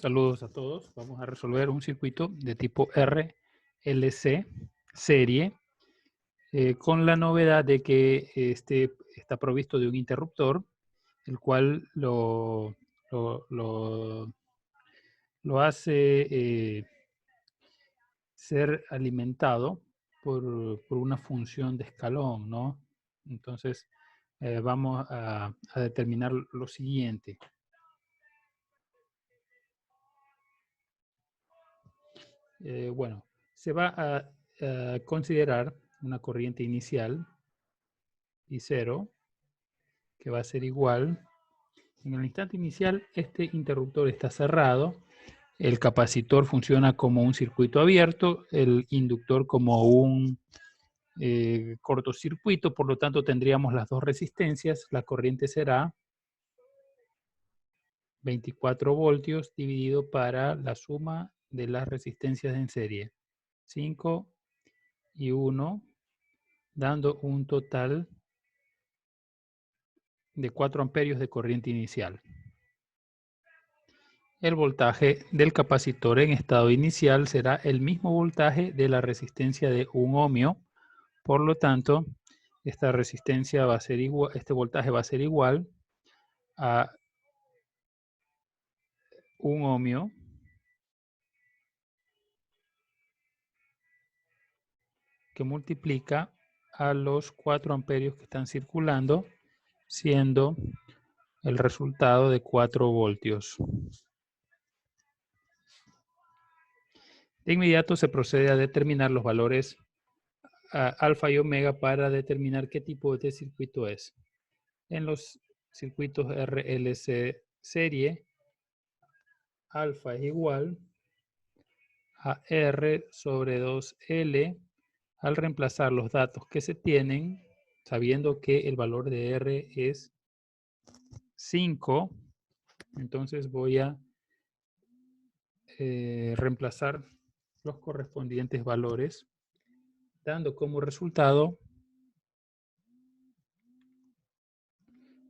Saludos a todos. Vamos a resolver un circuito de tipo RLC serie con la novedad de que este está provisto de un interruptor, el cual lo hace ser alimentado por una función de escalón, ¿no? Entonces, vamos a determinar lo siguiente. Bueno, se va a considerar una corriente inicial I0 que va a ser igual. En el instante inicial, este interruptor está cerrado, el capacitor funciona como un circuito abierto, el inductor como un cortocircuito, por lo tanto tendríamos las dos resistencias. La corriente será 24 voltios dividido para la suma de las resistencias en serie, 5 y 1, dando un total de 4 amperios de corriente inicial. El voltaje del capacitor en estado inicial será el mismo voltaje de la resistencia de 1 ohmio. Por lo tanto, esta resistencia va a ser igual, este voltaje va a ser igual a 1 ohmio que multiplica a los 4 amperios que están circulando, siendo el resultado de 4 voltios. De inmediato se procede a determinar los valores alfa y omega para determinar qué tipo de circuito es. En los circuitos RLC serie, alfa es igual a R sobre 2L. Al reemplazar los datos que se tienen, sabiendo que el valor de R es 5, entonces voy a reemplazar los correspondientes valores, dando como resultado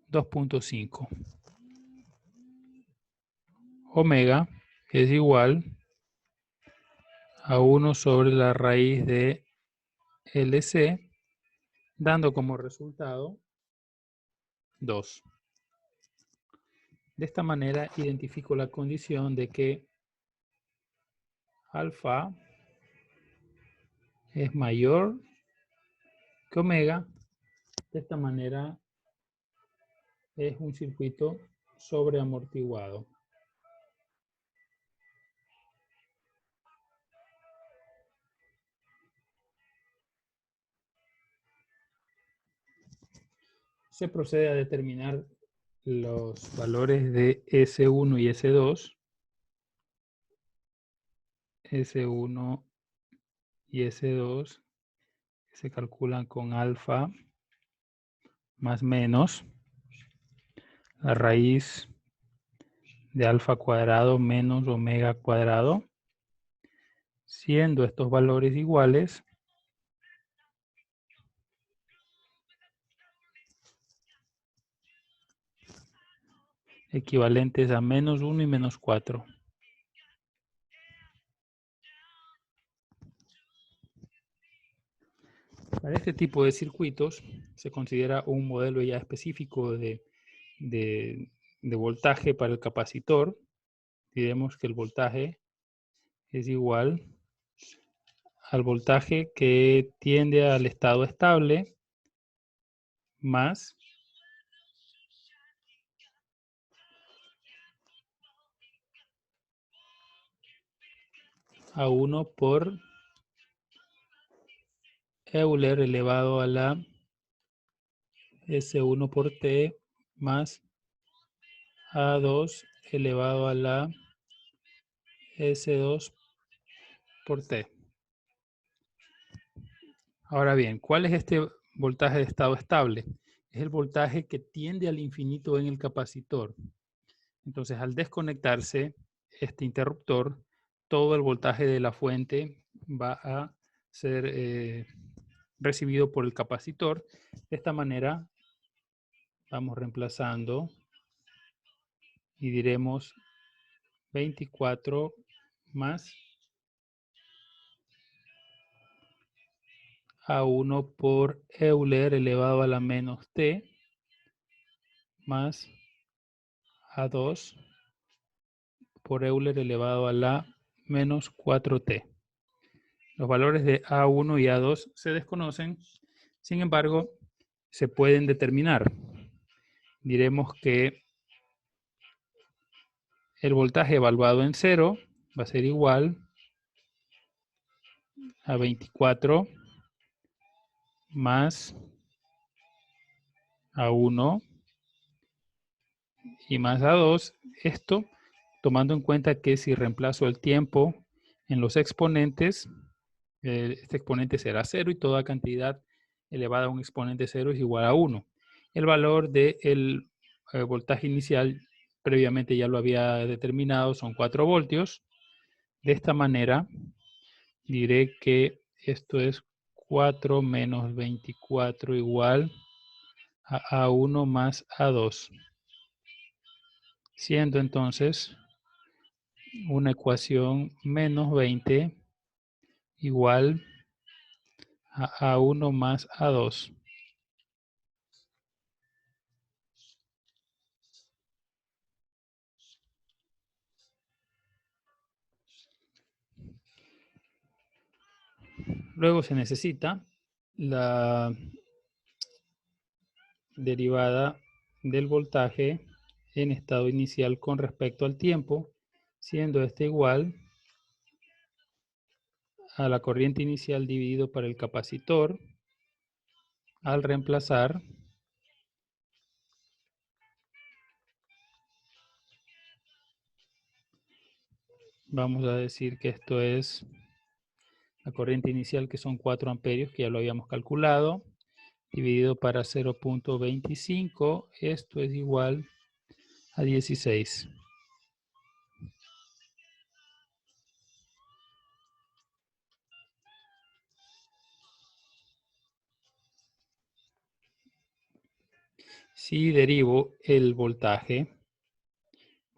2.5. Omega es igual a 1 sobre la raíz de LC, dando como resultado 2. De esta manera identifico la condición de que alfa es mayor que omega. De esta manera es un circuito sobreamortiguado. Se procede a determinar los valores de S1 y S2. S1 y S2 se calculan con alfa más menos la raíz de alfa cuadrado menos omega cuadrado, siendo estos valores iguales equivalentes a menos 1 y menos 4. Para este tipo de circuitos se considera un modelo ya específico de voltaje para el capacitor. Diremos que el voltaje es igual al voltaje que tiende al estado estable más a 1 por Euler elevado a la S1 por T más A2 elevado a la S2 por T. Ahora bien, ¿cuál es este voltaje de estado estable? Es el voltaje que tiende al infinito en el capacitor. Entonces, al desconectarse este interruptor, todo el voltaje de la fuente va a ser recibido por el capacitor. De esta manera, vamos reemplazando y diremos 24 más A1 por Euler elevado a la menos T más A2 por Euler elevado a la menos 4T. Los valores de A1 y A2 se desconocen, sin embargo, se pueden determinar. Diremos que el voltaje evaluado en 0 va a ser igual a 24 más A1 y más A2. Esto tomando en cuenta que si reemplazo el tiempo en los exponentes, este exponente será 0 y toda cantidad elevada a un exponente 0 es igual a 1. El valor del voltaje inicial previamente ya lo había determinado, son 4 voltios. De esta manera diré que esto es 4 menos 24 igual a A1 más A2. Siendo entonces una ecuación menos 20 igual a A1 más A2. Luego se necesita la derivada del voltaje en estado inicial con respecto al tiempo, siendo este igual a la corriente inicial dividido por el capacitor. Al reemplazar, vamos a decir que esto es la corriente inicial, que son 4 amperios, que ya lo habíamos calculado, dividido para 0.25, esto es igual a 16. Si derivo el voltaje,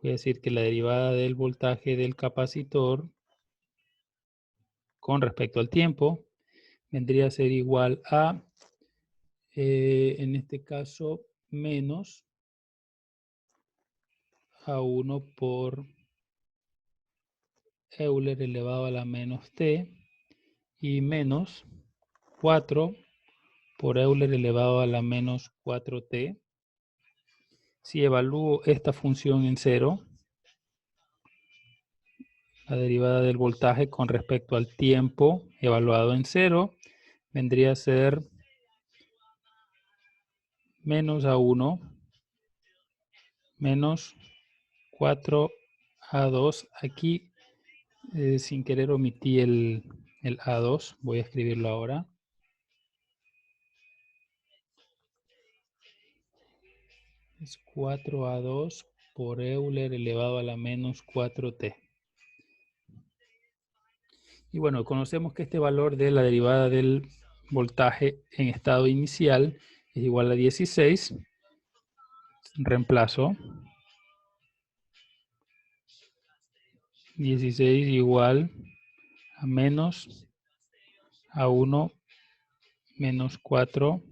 voy a decir que la derivada del voltaje del capacitor con respecto al tiempo vendría a ser igual a, en este caso, menos A1 por Euler elevado a la menos T y menos 4 por Euler elevado a la menos 4T. Si evalúo esta función en 0, la derivada del voltaje con respecto al tiempo evaluado en 0 vendría a ser menos A1 menos 4A2. Aquí sin querer omití el A2, voy a escribirlo ahora. Es 4A2 por Euler elevado a la menos 4T. Y bueno, conocemos que este valor de la derivada del voltaje en estado inicial es igual a 16. Reemplazo 16 igual a menos A1 menos 4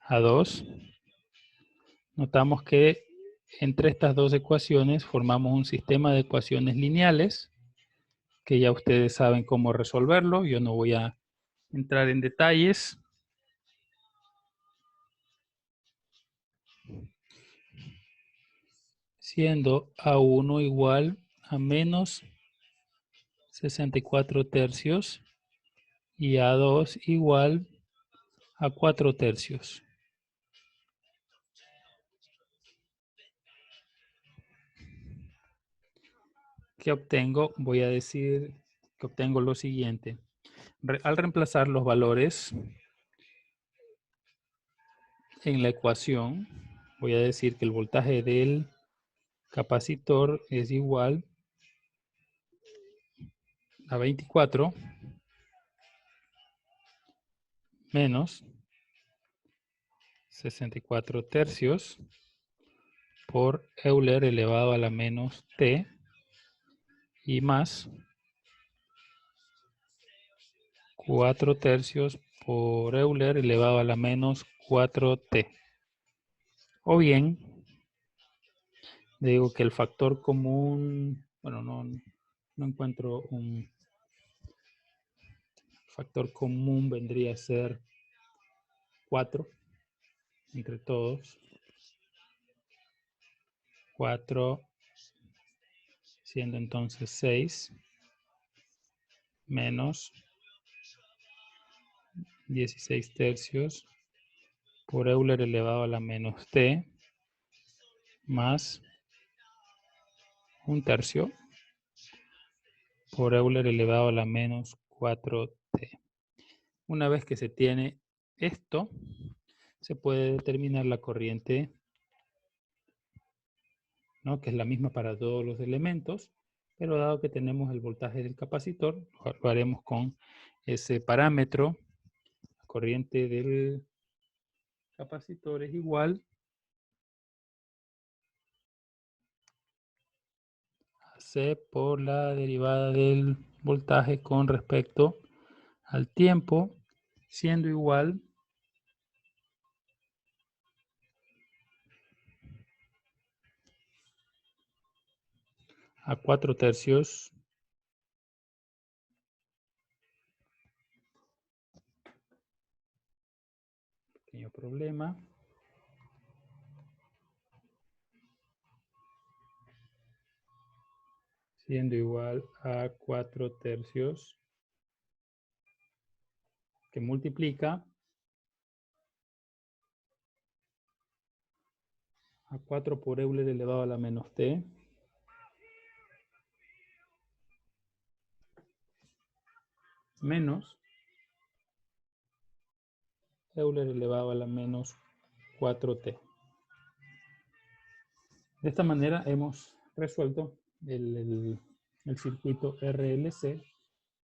A2. Notamos que entre estas dos ecuaciones formamos un sistema de ecuaciones lineales que ya ustedes saben cómo resolverlo. Yo no voy a entrar en detalles. Siendo A1 igual a menos 64 tercios y A2 igual a 4 tercios. ¿Qué obtengo? Voy a decir que obtengo lo siguiente. Al reemplazar los valores en la ecuación, voy a decir que el voltaje del capacitor es igual a 24 menos 64 tercios por Euler elevado a la menos T y más 4/3 por Euler elevado a la menos 4t. O bien, digo que el factor común, bueno, no encuentro un factor común, vendría a ser 4 entre todos. 4 siendo entonces 6 menos 16/3 por Euler elevado a la menos t más 1/3 por Euler elevado a la menos 4t. Una vez que se tiene esto, se puede determinar la corriente, ¿no? Que es la misma para todos los elementos, pero dado que tenemos el voltaje del capacitor, lo haremos con ese parámetro. La corriente del capacitor es igual a C por la derivada del voltaje con respecto al tiempo, siendo igual a 4/3 pequeño problema, siendo igual a 4/3 que multiplica a 4 por Euler elevado a la menos t menos Euler elevado a la menos 4t. De esta manera hemos resuelto el circuito RLC,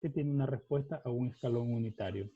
que tiene una respuesta a un escalón unitario.